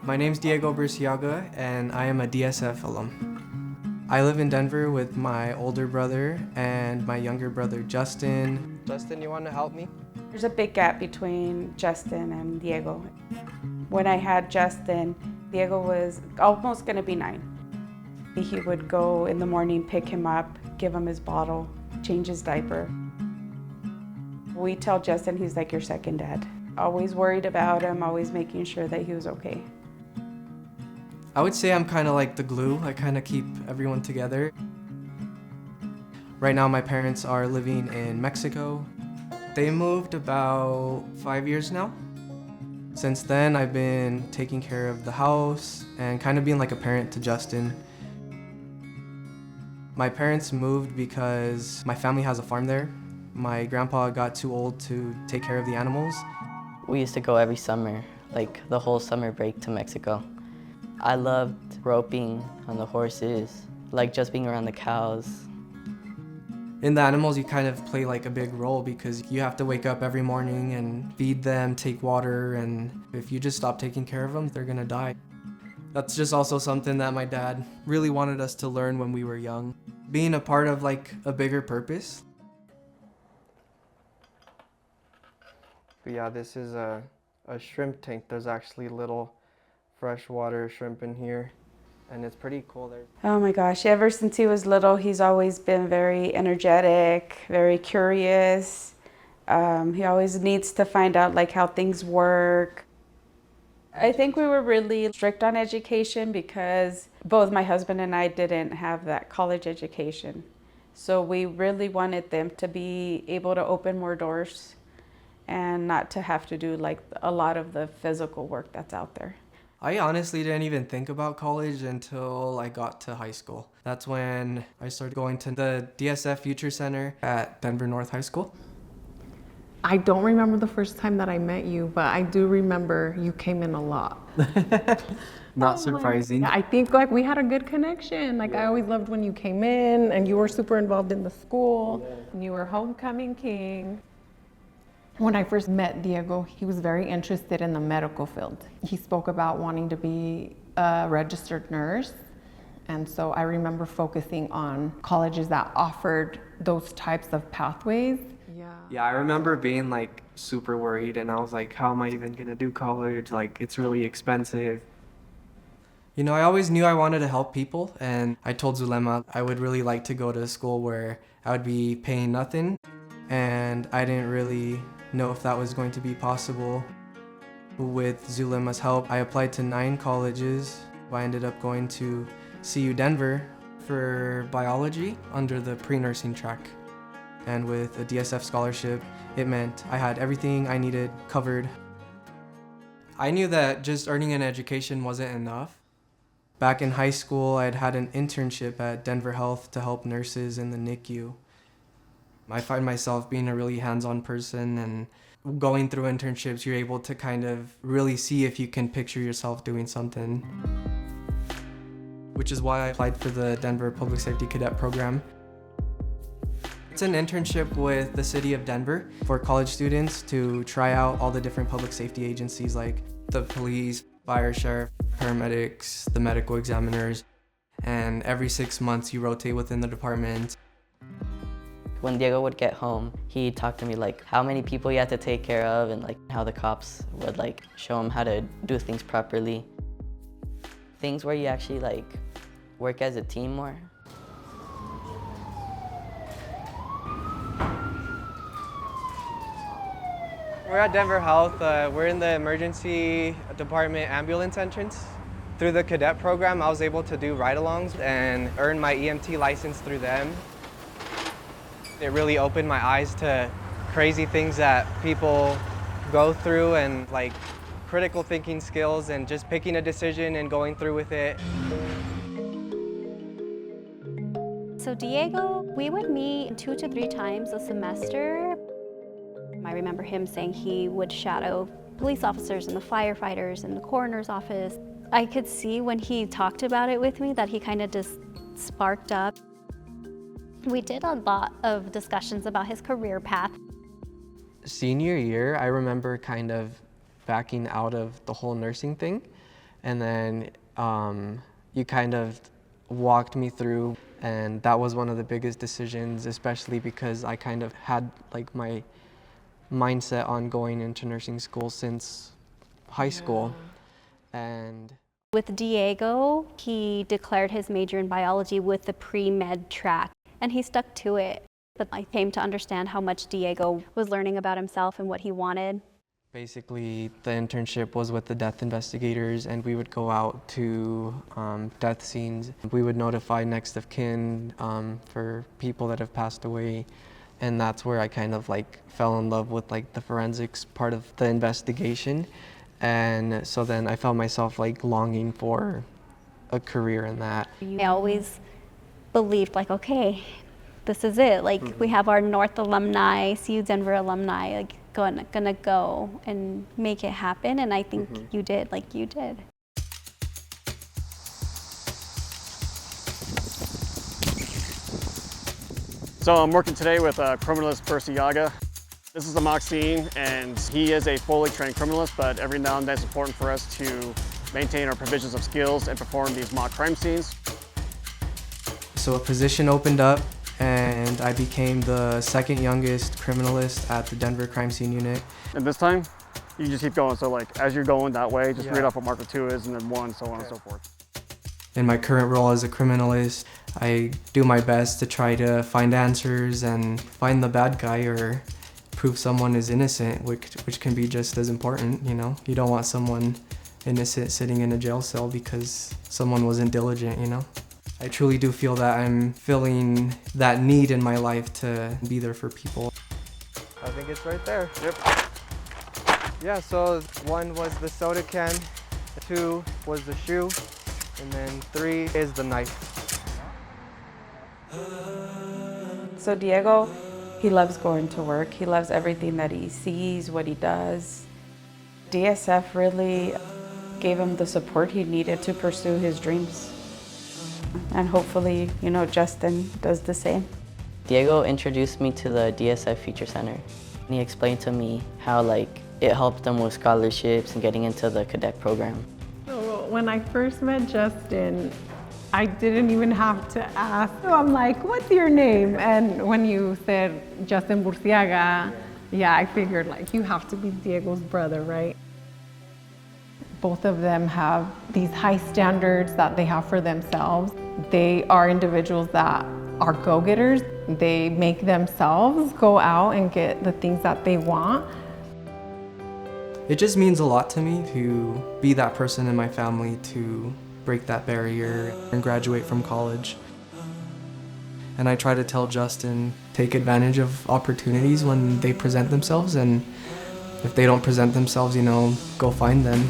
My name's Diego Burciaga, and I am a DSF alum. I live in Denver with my older brother and my younger brother, Justin. Justin, you want to help me? There's a big gap between Justin and Diego. When I had Justin, Diego was almost going to be 9. He would go in the morning, pick him up, give him his bottle, change his diaper. We tell Justin he's like your second dad. Always worried about him, always making sure that he was okay. I would say I'm kind of like the glue. I kind of keep everyone together. Right now, my parents are living in Mexico. They moved about 5 years now. Since then, I've been taking care of the house and kind of being like a parent to Justin. My parents moved because my family has a farm there. My grandpa got too old to take care of the animals. We used to go every summer, like the whole summer break to Mexico. I loved roping on the horses, like just being around the cows. In the animals, you kind of play like a big role because you have to wake up every morning and feed them, take water, and if you just stop taking care of them, they're gonna die. That's just also something that my dad really wanted us to learn when we were young. Being a part of like a bigger purpose. But yeah, this is a shrimp tank. There's actually little freshwater shrimp in here, and it's pretty cool there. Oh my gosh, ever since he was little, he's always been very energetic, very curious. He always needs to find out like how things work. I think we were really strict on education because both my husband and I didn't have that college education. So we really wanted them to be able to open more doors and not to have to do like a lot of the physical work that's out there. I honestly didn't even think about college until I got to high school. That's when I started going to the DSF Future Center at Denver North High School. I don't remember the first time that I met you, but I do remember you came in a lot. Not surprising. I think like we had a good connection. Like I always loved when you came in and you were super involved in the school. You were homecoming king. When I first met Diego, he was very interested in the medical field. He spoke about wanting to be a registered nurse. And so I remember focusing on colleges that offered those types of pathways. Yeah, I remember being like super worried, and I was like, how am I even gonna do college? Like, it's really expensive. You know, I always knew I wanted to help people, and I told Zulema I would really like to go to a school where I would be paying nothing, and I didn't really know if that was going to be possible. With Zulema's help, I applied to 9 colleges. I ended up going to CU Denver for biology under the pre-nursing track. And with a DSF scholarship, it meant I had everything I needed covered. I knew that just earning an education wasn't enough. Back in high school, I'd had an internship at Denver Health to help nurses in the NICU. I find myself being a really hands-on person, and going through internships, you're able to kind of really see if you can picture yourself doing something. Which is why I applied for the Denver Public Safety Cadet Program. It's an internship with the city of Denver for college students to try out all the different public safety agencies like the police, fire, sheriff, paramedics, the medical examiners, and every 6 months you rotate within the department. When Diego would get home, he'd talk to me like how many people he had to take care of and like how the cops would like show him how to do things properly. Things where you actually like work as a team more. We're at Denver Health. We're in the emergency department ambulance entrance. Through the cadet program, I was able to do ride-alongs and earn my EMT license through them. It really opened my eyes to crazy things that people go through, and like critical thinking skills and just picking a decision and going through with it. So Diego, we would meet 2 to 3 times a semester. I remember him saying he would shadow police officers and the firefighters in the coroner's office. I could see when he talked about it with me that he kind of just sparked up. We did a lot of discussions about his career path. Senior year, I remember kind of backing out of the whole nursing thing. And then you kind of walked me through, and that was one of the biggest decisions, especially because I kind of had like my mindset on going into nursing school since high school. And with Diego, he declared his major in biology with the pre-med track, and he stuck to it. But I came to understand how much Diego was learning about himself and what he wanted. basically, the internship was with the death investigators, and we would go out to death scenes. We would notify next of kin for people that have passed away, and that's where I kind of like fell in love with like the forensics part of the investigation. And so then I felt myself like longing for a career in that. I always believed like, okay, this is it. Like we have our North alumni, CU Denver alumni, like gonna go and make it happen. And I think you did, like you did. So I'm working today with criminalist Burciaga. This is the mock scene, and he is a fully trained criminalist, but every now and then it's important for us to maintain our provisions of skills and perform these mock crime scenes. So a position opened up, and I became the second youngest criminalist at the Denver crime scene unit. And this time, you just keep going. So like, as you're going that way, just read off what marker 2 is, and then 1, so on and so forth. In my current role as a criminalist, I do my best to try to find answers and find the bad guy or prove someone is innocent, which can be just as important, you know? You don't want someone innocent sitting in a jail cell because someone wasn't diligent, you know? I truly do feel that I'm filling that need in my life to be there for people. I think it's right there. Yep. Yeah, so 1 was the soda can, 2 was the shoe, and then 3 is the knife. So Diego, he loves going to work. He loves everything that he sees, what he does. DSF really gave him the support he needed to pursue his dreams. And hopefully, you know, Justin does the same. Diego introduced me to the DSF Future Center. He explained to me how like it helped them with scholarships and getting into the cadet program. So when I first met Justin, I didn't even have to ask. So I'm like, what's your name? And when you said Justin Burciaga, yeah, I figured like you have to be Diego's brother, right? Both of them have these high standards that they have for themselves. They are individuals that are go-getters. They make themselves go out and get the things that they want. It just means a lot to me to be that person in my family to break that barrier and graduate from college. And I try to tell Justin, take advantage of opportunities when they present themselves, and if they don't present themselves, you know, go find them.